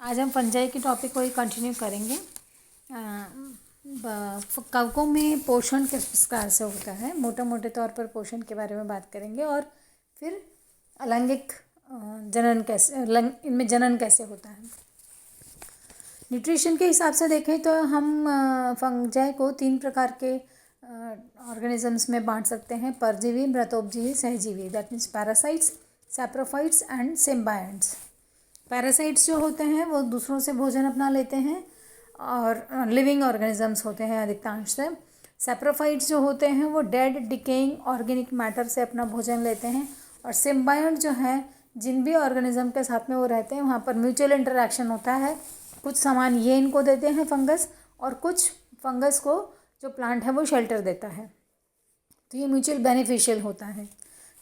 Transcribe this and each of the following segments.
आज हम फंजाई के टॉपिक को ही कंटिन्यू करेंगे। कवकों में पोषण किस प्रकार से होता है, मोटे मोटे तौर पर पोषण के बारे में बात करेंगे और फिर अलैंगिक जनन कैसे इनमें जनन कैसे होता है। न्यूट्रिशन के हिसाब से देखें तो हम फंजाई को 3 प्रकार के ऑर्गेनिजम्स में बांट सकते हैं: परजीवी, मृतोपजीवी, सहजीवी। That means parasites, saprophytes and symbionts. Parasites जो होते हैं वो दूसरों से भोजन अपना लेते हैं और लिविंग ऑर्गेनिजम्स होते हैं अधिकांश से। सैप्रोफाइट्स जो होते हैं वो डेड डिकेइंग ऑर्गेनिक मैटर से अपना भोजन लेते हैं। और सिम्बायंट जो है, जिन भी ऑर्गेनिज्म के साथ में वो रहते हैं वहाँ पर म्यूचुअल इंटरेक्शन होता है। कुछ सामान ये इनको देते हैं फंगस, और कुछ फंगस को जो प्लांट है वो शेल्टर देता है, तो ये म्यूचुअल बेनिफिशियल होता है।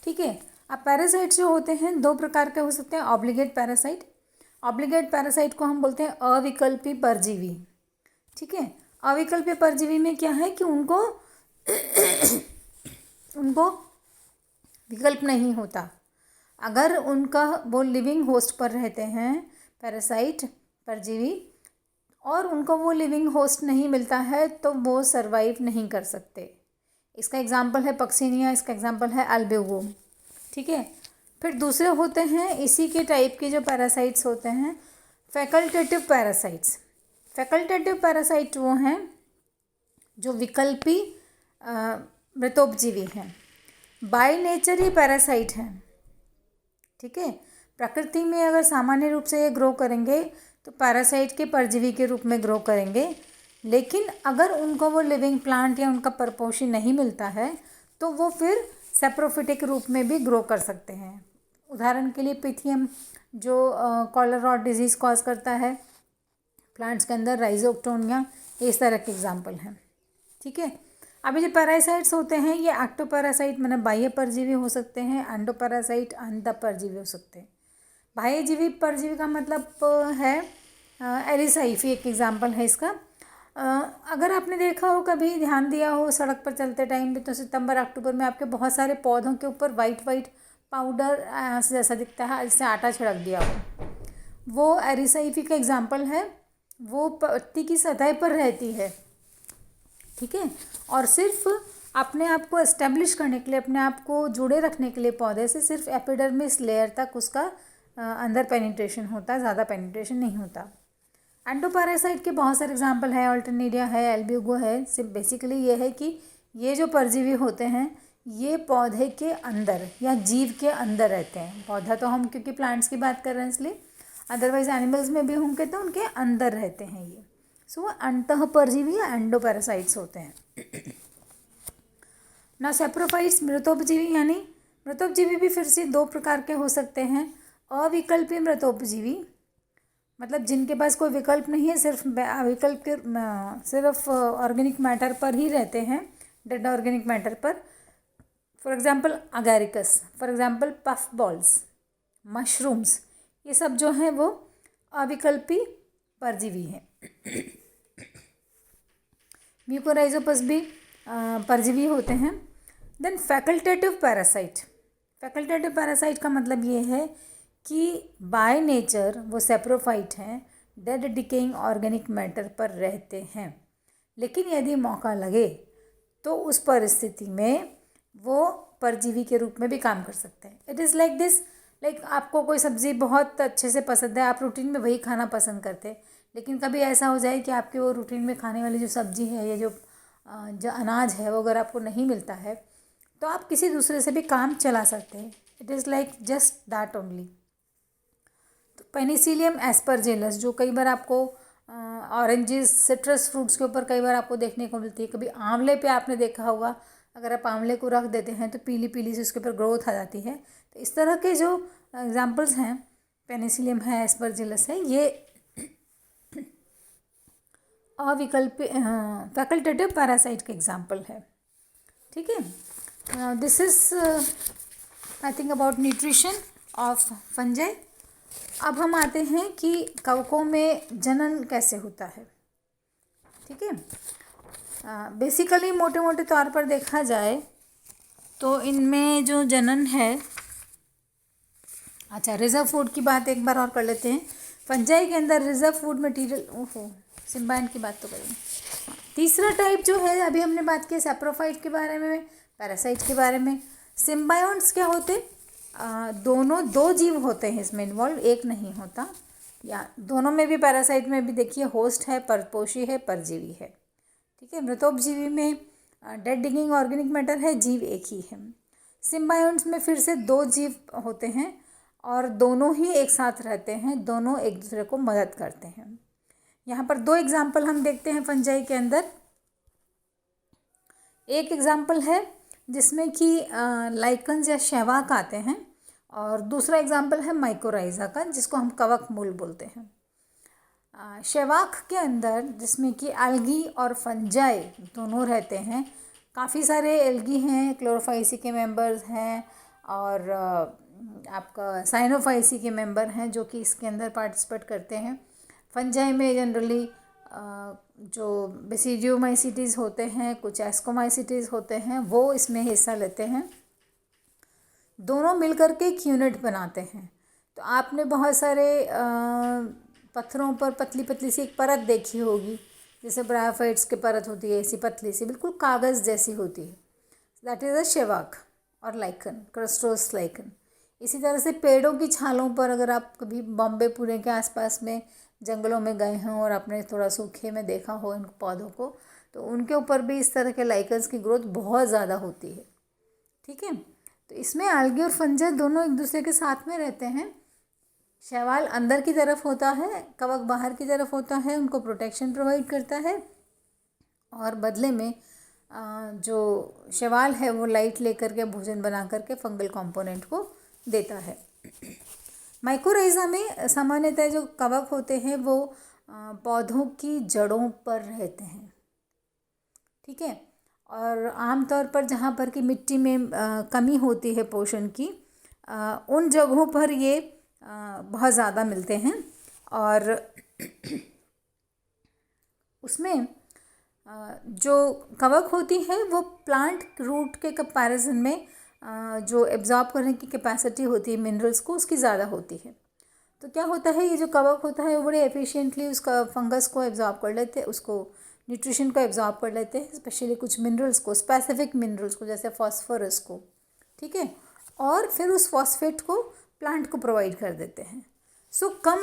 ठीक है। अब पैरासाइट्स जो होते हैं 2 प्रकार के हो सकते हैं: ऑब्लिगेट पैरासाइट। ऑब्लिगेट पैरासाइट को हम बोलते हैं अविकल्पी परजीवी। ठीक है। अविकल्पी परजीवी में क्या है कि उनको विकल्प नहीं होता। अगर उनका वो लिविंग होस्ट पर रहते हैं पैरासाइट परजीवी, और उनको वो लिविंग होस्ट नहीं मिलता है तो वो सरवाइव नहीं कर सकते। इसका एग्जाम्पल है पक्सिनिया, इसका एग्जाम्पल है अल्ब्यूगो। ठीक है। फिर दूसरे होते हैं इसी के टाइप के जो पैरासाइट्स होते हैं, फैकल्टेटिव पैरासाइट्स। फैकल्टेटिव पैरासाइट वो हैं जो विकल्पी मृतोपजीवी हैं, बाय नेचर ही पैरासाइट हैं। ठीक है। प्रकृति में अगर सामान्य रूप से ये ग्रो करेंगे तो पैरासाइट के परजीवी के रूप में ग्रो करेंगे, लेकिन अगर उनको वो लिविंग प्लांट या उनका परपोषी नहीं मिलता है तो वो फिर सैप्रोफिटिक रूप में भी ग्रो कर सकते हैं। उदाहरण के लिए पिथियम जो कॉलरा और डिजीज़ कॉज करता है प्लांट्स के अंदर, राइजोक्टोनिया, इस तरह के एग्जाम्पल हैं। ठीक है। अभी जो पैरासाइट्स होते हैं ये एक्टोपैरासाइट मैंने बाह्य परजीवी हो सकते हैं, एंडोपैरासाइट अंत परजीवी हो सकते हैं। बाह्यजीवी परजीवी का मतलब है एरिसाइफी एक एग्जाम्पल है इसका। अगर आपने देखा हो, कभी ध्यान दिया हो सड़क पर चलते टाइम भी, तो सितंबर अक्टूबर में आपके बहुत सारे पौधों के ऊपर वाइट पाउडर जैसा दिखता है, जिससे आटा छिड़क दिया हो, वो एरिसाइफी का एग्जाम्पल है। वो पत्ती की सतह पर रहती है। ठीक है। और सिर्फ अपने आप को एस्टेब्लिश करने के लिए, अपने आप को जुड़े रखने के लिए पौधे से सिर्फ एपिडर्मिस लेयर तक उसका अंदर पेनिट्रेशन होता है, ज़्यादा पेनिट्रेशन नहीं होता। एंडोपैरासाइट के बहुत सारे एग्जाम्पल है, अल्टरनेरिया है, एल्ब्यूगो है। सिर्फ बेसिकली ये है कि ये जो परजीवी होते हैं ये पौधे के अंदर या जीव के अंदर रहते हैं। पौधा तो हम क्योंकि प्लांट्स की बात कर रहे हैं इसलिए, अदरवाइज एनिमल्स में भी होंगे तो उनके अंदर रहते हैं ये। सो वो अंतः परजीवी या एंडोपैरासाइट्स होते हैं। ना सैप्रोफाइट्स मृतोपजीवी, यानी मृतोपजीवी भी फिर से 2 प्रकार के हो सकते हैं: अविकल्पी मृतोपजीवी, मतलब जिनके पास कोई विकल्प नहीं है, सिर्फ विकल्प के सिर्फ ऑर्गेनिक मैटर पर ही रहते हैं, डेड ऑर्गेनिक मैटर पर। For example Agaricus, for example puff balls, mushrooms, ये सब जो हैं वो अविकल्पी परजीवी हैं। म्यूकोराइजोपस भी परजीवी होते हैं। Then facultative parasite. Facultative parasite का मतलब ये है कि बाय नेचर वो सैप्रोफाइट हैं, डेड डिकेइंग ऑर्गेनिक मैटर पर रहते हैं, लेकिन यदि मौका लगे तो उस परिस्थिति में वो परजीवी के रूप में भी काम कर सकते हैं। It is like this, like आपको कोई सब्ज़ी बहुत अच्छे से पसंद है, आप रूटीन में वही खाना पसंद करते हैं, लेकिन कभी ऐसा हो जाए कि आपके वो रूटीन में खाने वाली जो सब्ज़ी है या जो अनाज है वो अगर आपको नहीं मिलता है तो आप किसी दूसरे से भी काम चला सकते हैं। It is like just that only. तो पेनिसिलियम एस्परजिलस जो कई बार आपको ऑरेंजेस, सिट्रस फ्रूट्स के ऊपर कई बार आपको देखने को मिलती है। कभी आंवले पे आपने देखा होगा, अगर आप आंवले को रख देते हैं तो पीली पीली से उसके ऊपर ग्रोथ आ जाती है। तो इस तरह के जो एग्जाम्पल्स हैं, पेनिसिलियम है, एस्परजिलस है, ये अविकल्पी फैकल्टेटिव पैरासाइट के एग्जाम्पल है। ठीक है। This is I think about nutrition of fungi. अब हम आते हैं कि कवकों में जनन कैसे होता है। ठीक है। बेसिकली मोटे मोटे तौर पर देखा जाए तो इनमें जो जनन है, अच्छा रिजर्व फूड की बात एक बार और कर लेते हैं। फंजाई के अंदर रिजर्व फूड मटेरियल, ओहो सिम्बायन की बात तो करेंगे। तीसरा टाइप जो है, अभी हमने बात की सैप्रोफाइट के बारे में, पैरासाइट के बारे में। सिम्बायोन्ट्स क्या होते, दोनों दो जीव होते हैं इसमें इन्वॉल्व, एक नहीं होता, या दोनों में भी पैरासाइट में भी देखिए होस्ट है, परपोषी है, परजीवी है। ठीक है, मृतोपजीवी में डेड डिगिंग ऑर्गेनिक मैटर है, जीव एक ही है। सिम्बायोन्ट्स में फिर से दो जीव होते हैं और दोनों ही एक साथ रहते हैं, दोनों एक दूसरे को मदद करते हैं। यहाँ पर दो एग्जाम्पल हम देखते हैं फंजाई के अंदर। एक एग्जाम्पल है जिसमें कि लाइकन्स या शैवाक आते हैं, और दूसरा एग्जाम्पल है माइकोराइजा का, जिसको हम कवक मूल बोलते हैं। शैवाक के अंदर जिसमें कि एल्गी और फंजाई दोनों रहते हैं, काफ़ी सारे एल्गी हैं, क्लोरोफाइसी के मेंबर्स हैं, और आपका साइनोफाइसी के मेंबर हैं जो कि इसके अंदर पार्टिसिपेट करते हैं। फंजाई में जनरली जो बेसिडियोमाइसिटीज़ होते हैं, कुछ एस्कोमाइसिटीज़ होते हैं, वो इसमें हिस्सा लेते हैं। दोनों मिलकर के एक यूनिट बनाते हैं। तो आपने बहुत सारे पत्थरों पर पतली पतली सी एक परत देखी होगी, जैसे ब्रायोफाइट्स की परत होती है, ऐसी पतली सी बिल्कुल कागज़ जैसी होती है, दैट इज़ अ शैवाक और लाइकन, क्रस्टोस लाइकन। इसी तरह से पेड़ों की छालों पर, अगर आप कभी बॉम्बे पुणे के आसपास में जंगलों में गए हों और आपने थोड़ा सूखे में देखा हो इन पौधों को, तो उनके ऊपर भी इस तरह के लाइकन्स की ग्रोथ बहुत ज़्यादा होती है। ठीक है, तो इसमें एल्गी और फंजाई दोनों एक दूसरे के साथ में रहते हैं। शैवाल अंदर की तरफ होता है, कवक बाहर की तरफ होता है, उनको प्रोटेक्शन प्रोवाइड करता है, और बदले में जो शैवाल है वो लाइट लेकर के भोजन बना करके फंगल कंपोनेंट को देता है। माइकोराइजा में सामान्यतः जो कवक होते हैं वो पौधों की जड़ों पर रहते हैं। ठीक है, और आमतौर पर जहाँ पर कि मिट्टी में कमी होती है पोषण की, उन जगहों पर ये बहुत ज़्यादा मिलते हैं, और उसमें जो कवक होती है वो प्लांट रूट के कंपैरिजन में जो एब्जॉर्ब करने की कैपेसिटी होती है मिनरल्स को, उसकी ज़्यादा होती है। तो क्या होता है, ये जो कवक होता है वो बड़े एफिशिएंटली उसका फंगस को एब्जॉर्ब कर लेते हैं, उसको न्यूट्रिशन को एब्जॉर्ब कर लेते हैं, स्पेशली कुछ मिनरल्स को, स्पेसिफिक मिनरल्स को, जैसे फॉस्फोरस को। ठीक है, और फिर उस फॉस्फेट को प्लांट को प्रोवाइड कर देते हैं। सो कम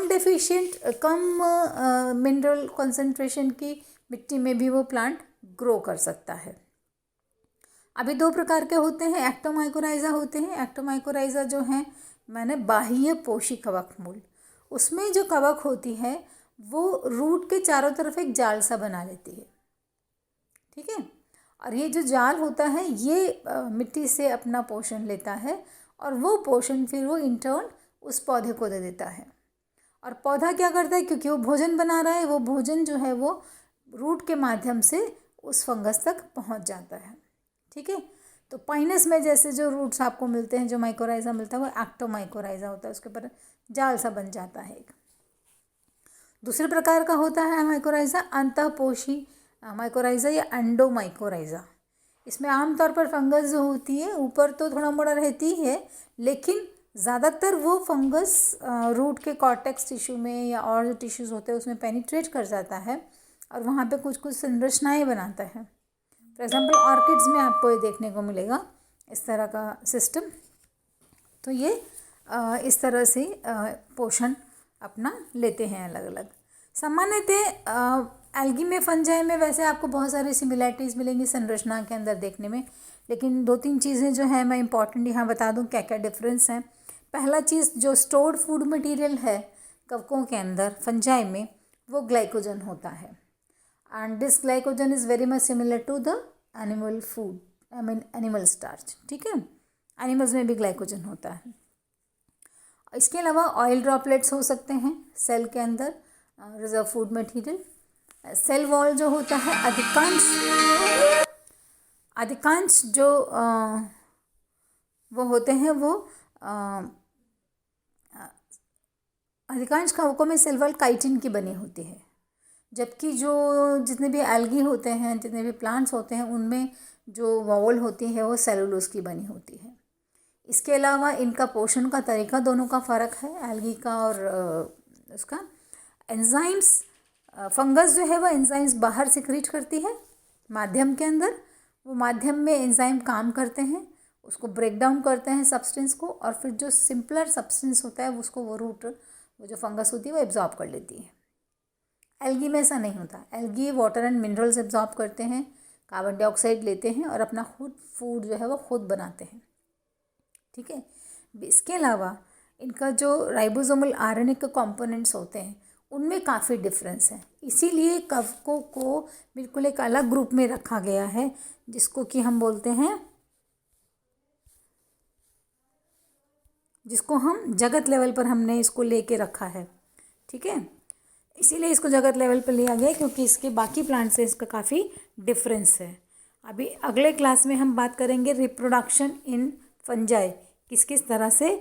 मिनरल कंसंट्रेशन की मिट्टी में भी वो प्लांट ग्रो कर सकता है। अभी दो प्रकार के होते हैं, एक्टोमाइकोराइजा होते हैं। एक्टोमाइकोराइजा जो हैं मैंने बाह्य पोषी कवक मूल, उसमें जो कवक होती है वो रूट के चारों तरफ एक जाल सा बना लेती है। ठीक है, और ये जो जाल होता है ये मिट्टी से अपना पोषण लेता है, और वो पोषण फिर वो इंटर्न उस पौधे को दे देता है। और पौधा क्या करता है, क्योंकि वो भोजन बना रहा है, वो भोजन जो है वो रूट के माध्यम से उस फंगस तक पहुंच जाता है। ठीक है, तो पाइनस में जैसे जो रूट्स आपको मिलते हैं, जो माइकोराइजा मिलता है वो एक्टोमाइकोराइजा होता है, उसके ऊपर जाल सा बन जाता है एक। दूसरे प्रकार का होता है माइकोराइजा अंतःपोषी माइकोराइजा या एंडोमाइकोराइजा। इसमें आमतौर पर फंगस जो होती है ऊपर तो थोड़ा मोड़ा रहती है, लेकिन ज़्यादातर वो फंगस रूट के कॉर्टेक्स टिश्यू में या और जो टिश्यूज़ होते हैं उसमें पेनिट्रेट कर जाता है, और वहाँ पे कुछ कुछ संरचनाएं बनाता है। फॉर एग्जांपल ऑर्किड्स में आपको ये देखने को मिलेगा इस तरह का सिस्टम। तो ये इस तरह से पोषण अपना लेते हैं अलग अलग। सामान्यतः एल्गी में, फंजाई में वैसे आपको बहुत सारी सिमिलैरिटीज़ मिलेंगी संरचना के अंदर देखने में, लेकिन दो तीन चीज़ें जो है मैं इंपॉर्टेंट यहाँ बता दूँ क्या क्या डिफरेंस है। पहला चीज़, जो स्टोर्ड फूड मटेरियल है कवकों के अंदर फंजाई में, वो ग्लाइकोजन होता है, and this glycogen is very much similar to the animal food, I mean animal starch. ठीक है, एनिमल्स में भी ग्लाइकोजन होता है। इसके अलावा ऑयल ड्रॉपलेट्स हो सकते हैं सेल के अंदर, reserve food material. Cell wall जो होता है, अधिकांश जो वो होते हैं वो अधिकांश कवकों में सेल वॉल काइटिन की बनी होती है, जबकि जो जितने भी एल्गी होते हैं, जितने भी प्लांट्स होते हैं, उनमें जो वॉल होती है वो सेलुलोज की बनी होती है। इसके अलावा इनका पोषण का तरीका दोनों का फ़र्क है, एल्गी का और उसका। एंजाइम्स, फंगस जो है वह एंजाइम्स बाहर सिक्रीट करती है माध्यम के अंदर। वो माध्यम में एंजाइम काम करते हैं, उसको ब्रेक डाउन करते हैं सब्सटेंस को, और फिर जो सिंपलर सब्सटेंस होता है उसको वो जो फंगस होती है वो एब्जॉर्ब कर लेती है। एल्गी में ऐसा नहीं होता। Algae water and minerals absorb करते हैं, कार्बन डाइऑक्साइड लेते हैं और अपना खुद फूड जो है वो खुद बनाते हैं। ठीक है। इसके अलावा इनका जो राइबोसोमल आरएनए के कंपोनेंट्स होते हैं उनमें काफ़ी डिफरेंस है, इसीलिए कवकों को बिल्कुल एक अलग ग्रुप में रखा गया है, जिसको कि हम बोलते हैं, जिसको हम जगत लेवल पर हमने इसको लेके रखा है। ठीक है, इसीलिए इसको जगत लेवल पर लिया गया क्योंकि इसके बाकी प्लांट से इसका काफ़ी डिफरेंस है। अभी अगले क्लास में हम बात करेंगे रिप्रोडक्शन इन फंजाई, किस किस तरह से